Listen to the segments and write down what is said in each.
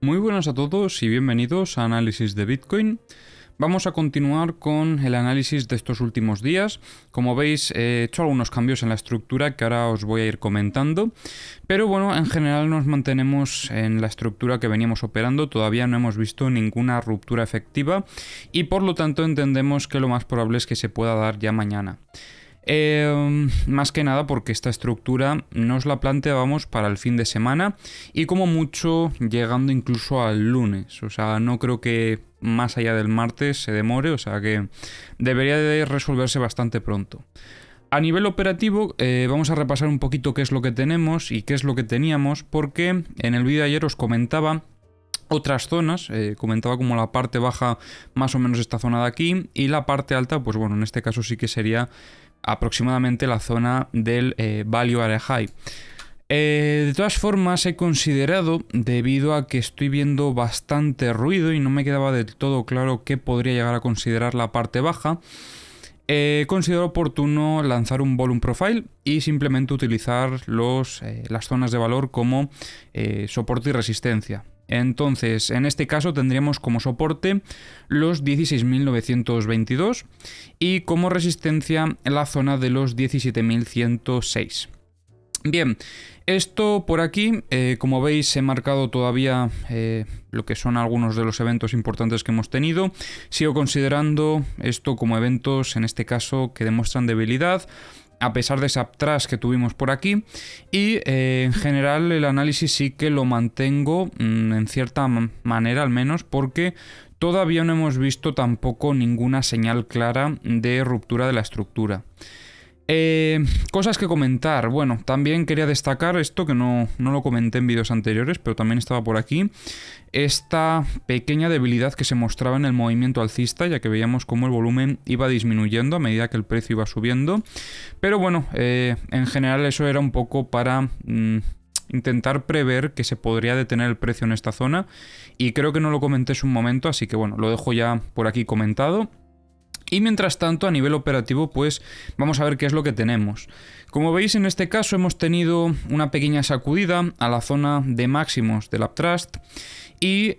Muy buenas a todos y bienvenidos a Análisis de Bitcoin. Vamos a continuar con el análisis de estos últimos días. Como veis, he hecho algunos cambios en la estructura que ahora os voy a ir comentando. Pero bueno, en general nos mantenemos en la estructura que veníamos operando. Todavía no hemos visto ninguna ruptura efectiva y por lo tanto entendemos que lo más probable es que se pueda dar ya mañana. Más que nada porque esta estructura nos la planteábamos para el fin de semana y como mucho llegando incluso al lunes. O sea, no creo que más allá del martes se demore, o sea que debería de resolverse bastante pronto. A nivel operativo vamos a repasar un poquito qué es lo que tenemos y qué es lo que teníamos, porque en el vídeo de ayer os comentaba otras zonas, comentaba como la parte baja más o menos esta zona de aquí y la parte alta, pues bueno, en este caso sí que sería aproximadamente la zona del Value Area High. De todas formas he considerado, debido a que estoy viendo bastante ruido y no me quedaba del todo claro qué podría llegar a considerar la parte baja, considero oportuno lanzar un volume profile y simplemente utilizar las zonas de valor como soporte y resistencia. Entonces, en este caso tendríamos como soporte los 16.922 y como resistencia la zona de los 17.106. Bien, esto por aquí, como veis, he marcado todavía lo que son algunos de los eventos importantes que hemos tenido. Sigo considerando esto como eventos, en este caso, que demuestran debilidad, a pesar de ese uptrend que tuvimos por aquí. Y en general el análisis sí que lo mantengo en cierta manera al menos, porque todavía no hemos visto tampoco ninguna señal clara de ruptura de la estructura. Cosas que comentar. Bueno, también quería destacar esto que no lo comenté en vídeos anteriores, pero también estaba por aquí. Esta pequeña debilidad que se mostraba en el movimiento alcista, ya que veíamos cómo el volumen iba disminuyendo a medida que el precio iba subiendo. Pero bueno, en general eso era un poco para intentar prever que se podría detener el precio en esta zona. Y creo que no lo comenté en un momento, así que bueno, lo dejo ya por aquí comentado. Y mientras tanto, a nivel operativo, pues vamos a ver qué es lo que tenemos. Como veis, en este caso hemos tenido una pequeña sacudida a la zona de máximos del uptrend. Y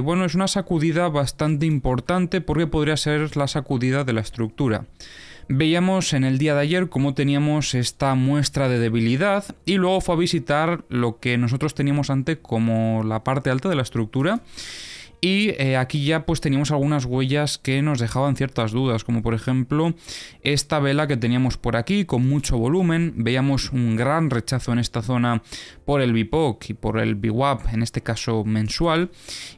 bueno, es una sacudida bastante importante porque podría ser la sacudida de la estructura. Veíamos en el día de ayer cómo teníamos esta muestra de debilidad y luego fue a visitar lo que nosotros teníamos antes como la parte alta de la estructura. Y aquí ya pues teníamos algunas huellas que nos dejaban ciertas dudas, como por ejemplo esta vela que teníamos por aquí con mucho volumen. Veíamos un gran rechazo en esta zona por el VPOC y por el VWAP, en este caso mensual.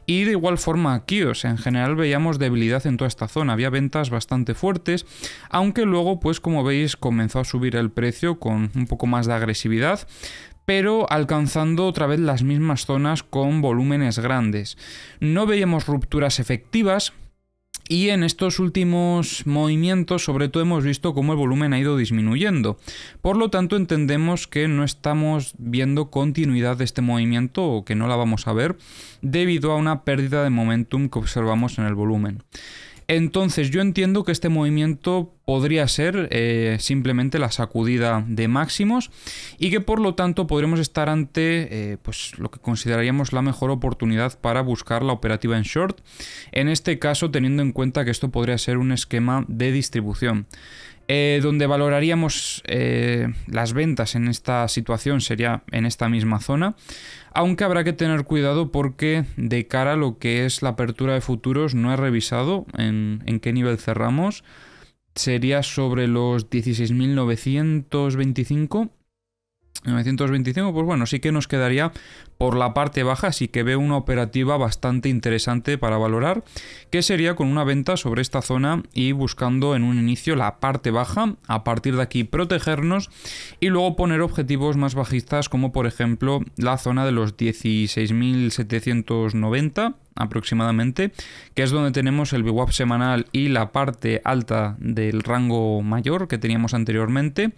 Y de igual forma aquí, o sea, en general veíamos debilidad en toda esta zona. Había ventas bastante fuertes, aunque luego pues como veis comenzó a subir el precio con un poco más de agresividad, pero alcanzando otra vez las mismas zonas con volúmenes grandes. No veíamos rupturas efectivas y en estos últimos movimientos sobre todo hemos visto cómo el volumen ha ido disminuyendo. Por lo tanto entendemos que no estamos viendo continuidad de este movimiento o que no la vamos a ver debido a una pérdida de momentum que observamos en el volumen. Entonces yo entiendo que este movimiento podría ser simplemente la sacudida de máximos y que por lo tanto podremos estar ante pues lo que consideraríamos la mejor oportunidad para buscar la operativa en short, en este caso teniendo en cuenta que esto podría ser un esquema de distribución. Donde valoraríamos las ventas en esta situación sería en esta misma zona, aunque habrá que tener cuidado porque de cara a lo que es la apertura de futuros no he revisado en qué nivel cerramos. Sería sobre los 16.925. 925, pues bueno, sí que nos quedaría por la parte baja, así que veo una operativa bastante interesante para valorar, que sería con una venta sobre esta zona y buscando en un inicio la parte baja, a partir de aquí protegernos y luego poner objetivos más bajistas como por ejemplo la zona de los 16.790 aproximadamente, que es donde tenemos el VWAP semanal y la parte alta del rango mayor que teníamos anteriormente.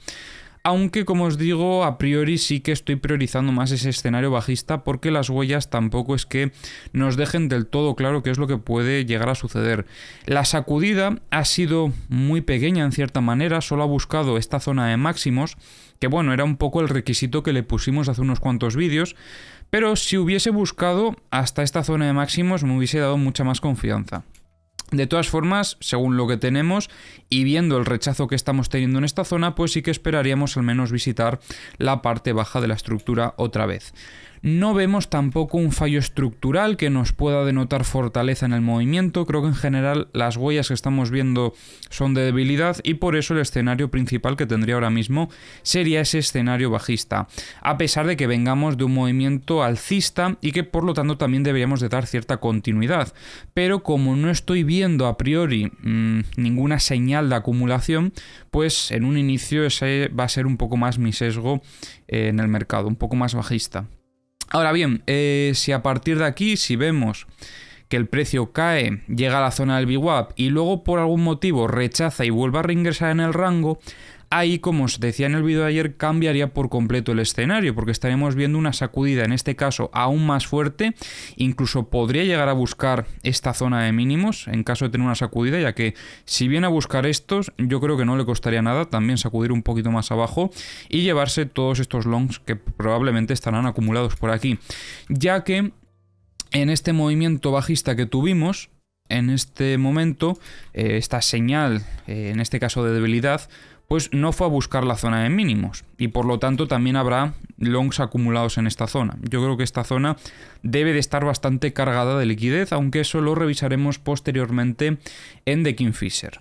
Aunque, como os digo, a priori sí que estoy priorizando más ese escenario bajista porque las huellas tampoco es que nos dejen del todo claro qué es lo que puede llegar a suceder. La sacudida ha sido muy pequeña en cierta manera, solo ha buscado esta zona de máximos, que bueno, era un poco el requisito que le pusimos hace unos cuantos vídeos, Pero si hubiese buscado hasta esta zona de máximos me hubiese dado mucha más confianza. De todas formas, según lo que tenemos y viendo el rechazo que estamos teniendo en esta zona, pues sí que esperaríamos al menos visitar la parte baja de la estructura otra vez. No vemos tampoco un fallo estructural que nos pueda denotar fortaleza en el movimiento. Creo que en general las huellas que estamos viendo son de debilidad y por eso el escenario principal que tendría ahora mismo sería ese escenario bajista, a pesar de que vengamos de un movimiento alcista y que por lo tanto también deberíamos de dar cierta continuidad. Pero como no estoy viendo a priori ninguna señal de acumulación, pues en un inicio ese va a ser un poco más mi sesgo en el mercado, un poco más bajista. Ahora bien, si a partir de aquí, si vemos que el precio cae, llega a la zona del VWAP y luego por algún motivo rechaza y vuelve a reingresar en el rango, ahí, como os decía en el vídeo de ayer, cambiaría por completo el escenario, porque estaremos viendo una sacudida, en este caso aún más fuerte, incluso podría llegar a buscar esta zona de mínimos en caso de tener una sacudida, ya que si viene a buscar estos, yo creo que no le costaría nada también sacudir un poquito más abajo y llevarse todos estos longs que probablemente estarán acumulados por aquí, ya que en este movimiento bajista que tuvimos, en este momento, esta señal, en este caso de debilidad, pues no fue a buscar la zona de mínimos y por lo tanto también habrá longs acumulados en esta zona. Yo creo que esta zona debe de estar bastante cargada de liquidez, aunque eso lo revisaremos posteriormente en The Kingfisher.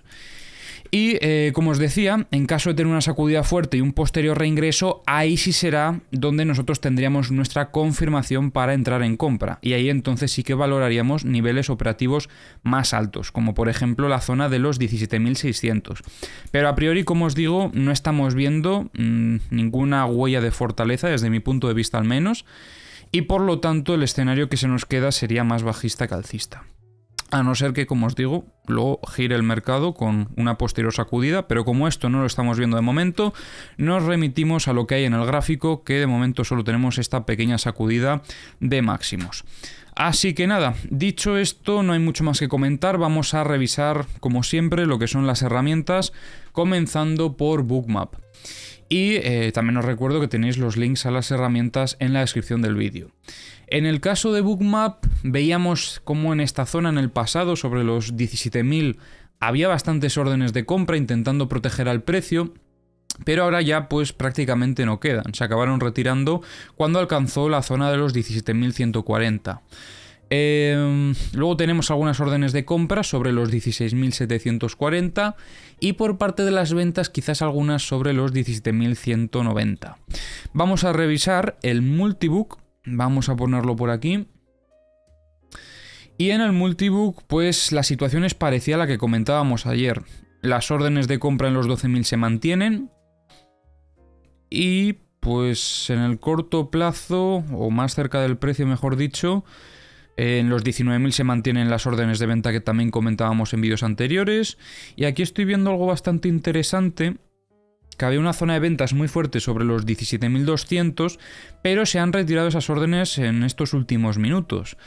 Y como os decía, en caso de tener una sacudida fuerte y un posterior reingreso, ahí sí será donde nosotros tendríamos nuestra confirmación para entrar en compra. Y ahí entonces sí que valoraríamos niveles operativos más altos, como por ejemplo la zona de los 17.600. Pero a priori, como os digo, no estamos viendo ninguna huella de fortaleza, desde mi punto de vista al menos, y por lo tanto el escenario que se nos queda sería más bajista que alcista. A no ser que, como os digo, luego gire el mercado con una posterior sacudida, pero como esto no lo estamos viendo de momento, nos remitimos a lo que hay en el gráfico, que de momento solo tenemos esta pequeña sacudida de máximos. Así que nada, dicho esto, no hay mucho más que comentar, vamos a revisar, como siempre, lo que son las herramientas, comenzando por Bookmap. Y también os recuerdo que tenéis los links a las herramientas en la descripción del vídeo. En el caso de Bookmap, veíamos cómo en esta zona en el pasado, sobre los 17.000, había bastantes órdenes de compra intentando proteger al precio, pero ahora ya pues prácticamente no quedan. Se acabaron retirando cuando alcanzó la zona de los 17.140. Luego tenemos algunas órdenes de compra sobre los 16.740 y por parte de las ventas quizás algunas sobre los 17.190. Vamos a revisar el multibook, vamos a ponerlo por aquí. Y en el multibook pues la situación es parecida a la que comentábamos ayer. Las órdenes de compra en los 12.000 se mantienen y pues en el corto plazo, o más cerca del precio mejor dicho, en los 19.000 se mantienen las órdenes de venta que también comentábamos en vídeos anteriores. Y aquí estoy viendo algo bastante interesante, que había una zona de ventas muy fuerte sobre los 17.200, pero se han retirado esas órdenes en estos últimos minutos.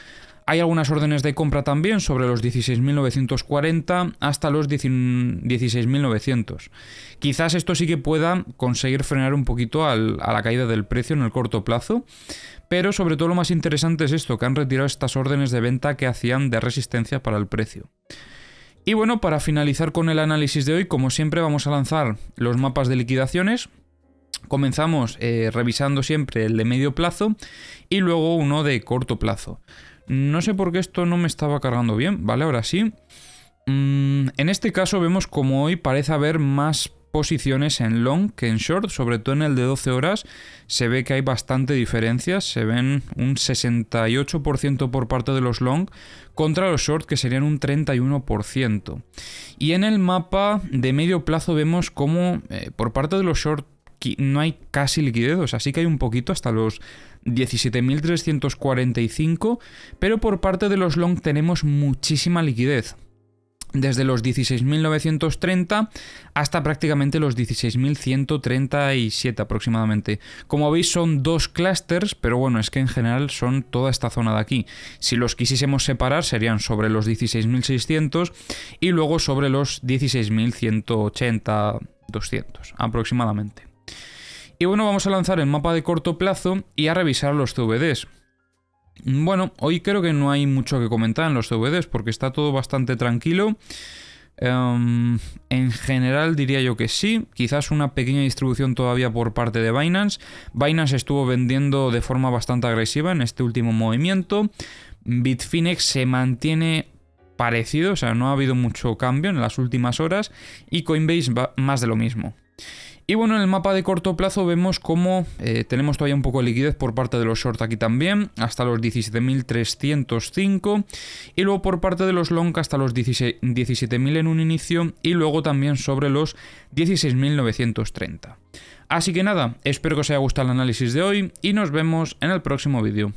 Hay algunas órdenes de compra también sobre los 16.940 hasta los 16.900. Quizás esto sí que pueda conseguir frenar un poquito a la caída del precio en el corto plazo, pero sobre todo lo más interesante es esto, que han retirado estas órdenes de venta que hacían de resistencia para el precio. Y bueno, para finalizar con el análisis de hoy, como siempre vamos a lanzar los mapas de liquidaciones. Comenzamos revisando siempre el de medio plazo y luego uno de corto plazo. No sé por qué esto no me estaba cargando bien, ¿vale? Ahora sí. En este caso vemos como hoy parece haber más posiciones en long que en short, sobre todo en el de 12 horas se ve que hay bastante diferencias, se ven un 68% por parte de los long contra los short que serían un 31%. Y en el mapa de medio plazo vemos como por parte de los short no hay casi liquidez, o sea, sí que hay un poquito hasta los 17.345, pero por parte de los long tenemos muchísima liquidez. Desde los 16.930 hasta prácticamente los 16.137 aproximadamente. Como veis son dos clústeres, pero bueno, es que en general son toda esta zona de aquí. Si los quisiésemos separar serían sobre los 16.600 y luego sobre los 16.180, 200 aproximadamente. Y bueno, vamos a lanzar el mapa de corto plazo y a revisar los CVDs. Bueno, hoy creo que no hay mucho que comentar en los CVDs porque está todo bastante tranquilo. En general diría yo que sí, quizás una pequeña distribución todavía por parte de Binance. Binance estuvo vendiendo de forma bastante agresiva en este último movimiento. Bitfinex se mantiene parecido, o sea, no ha habido mucho cambio en las últimas horas, y Coinbase va más de lo mismo. Y bueno, en el mapa de corto plazo vemos cómo tenemos todavía un poco de liquidez por parte de los short aquí también, hasta los 17.305, y luego por parte de los long hasta los 17.000 en un inicio, y luego también sobre los 16.930. Así que nada, espero que os haya gustado el análisis de hoy y nos vemos en el próximo vídeo.